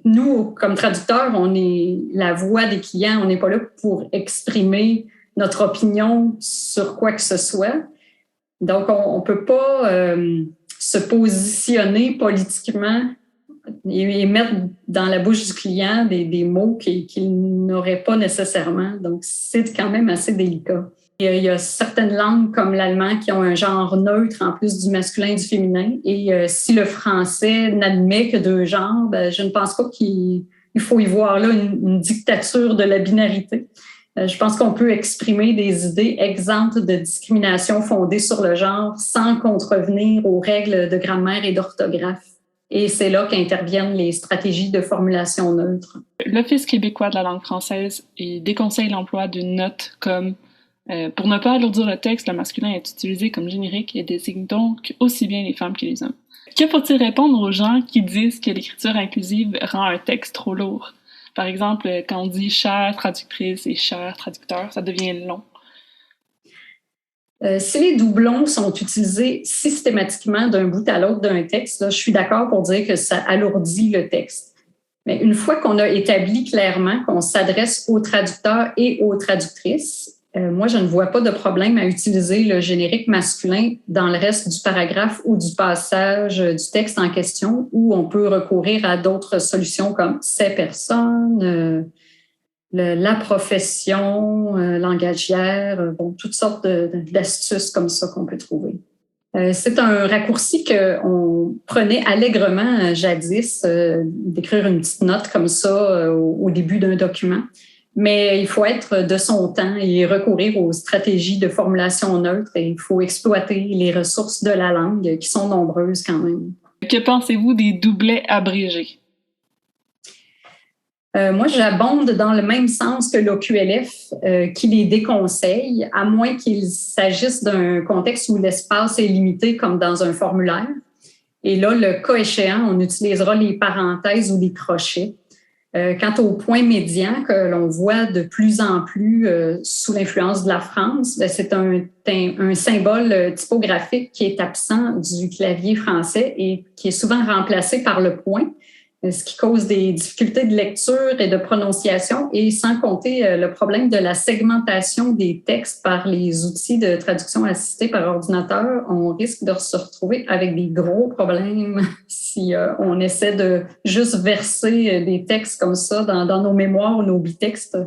nous, comme traducteurs, on est la voix des clients. On n'est pas là pour exprimer notre opinion sur quoi que ce soit. Donc, on ne peut pas se positionner politiquement et mettre dans la bouche du client des mots qu'il n'aurait pas nécessairement. Donc, c'est quand même assez délicat. Il y a certaines langues comme l'allemand qui ont un genre neutre en plus du masculin et du féminin. Et si le français n'admet que deux genres, je ne pense pas qu'il faut y voir là une dictature de la binarité. Je pense qu'on peut exprimer des idées exemptes de discrimination fondée sur le genre sans contrevenir aux règles de grammaire et d'orthographe. Et c'est là qu'interviennent les stratégies de formulation neutre. L'Office québécois de la langue française déconseille l'emploi d'une note comme pour ne pas alourdir le texte, le masculin est utilisé comme générique et désigne donc aussi bien les femmes que les hommes. Que faut-il répondre aux gens qui disent que l'écriture inclusive rend un texte trop lourd? Par exemple, quand on dit « chère traductrice » et « cher traducteur », ça devient long. Si les doublons sont utilisés systématiquement d'un bout à l'autre d'un texte, là, je suis d'accord pour dire que ça alourdit le texte. Mais une fois qu'on a établi clairement qu'on s'adresse aux traducteurs et aux traductrices, moi, je ne vois pas de problème à utiliser le générique masculin dans le reste du paragraphe ou du passage du texte en question, où on peut recourir à d'autres solutions comme « ces personnes », la profession langagière, toutes sortes d'astuces comme ça qu'on peut trouver. C'est un raccourci qu'on prenait allègrement jadis, d'écrire une petite note comme ça au début d'un document. Mais il faut être de son temps et recourir aux stratégies de formulation neutre et il faut exploiter les ressources de la langue qui sont nombreuses quand même. Que pensez-vous des doublets abrégés? Moi, j'abonde dans le même sens que l'OQLF qui les déconseille, à moins qu'il s'agisse d'un contexte où l'espace est limité, comme dans un formulaire. Et là, le cas échéant, on utilisera les parenthèses ou les crochets. Quant au point médian que l'on voit de plus en plus sous l'influence de la France, c'est un symbole typographique qui est absent du clavier français et qui est souvent remplacé par le point, ce qui cause des difficultés de lecture et de prononciation, et sans compter le problème de la segmentation des textes par les outils de traduction assistée par ordinateur. On risque de se retrouver avec des gros problèmes si on essaie de juste verser des textes comme ça dans nos mémoires ou nos bitextes.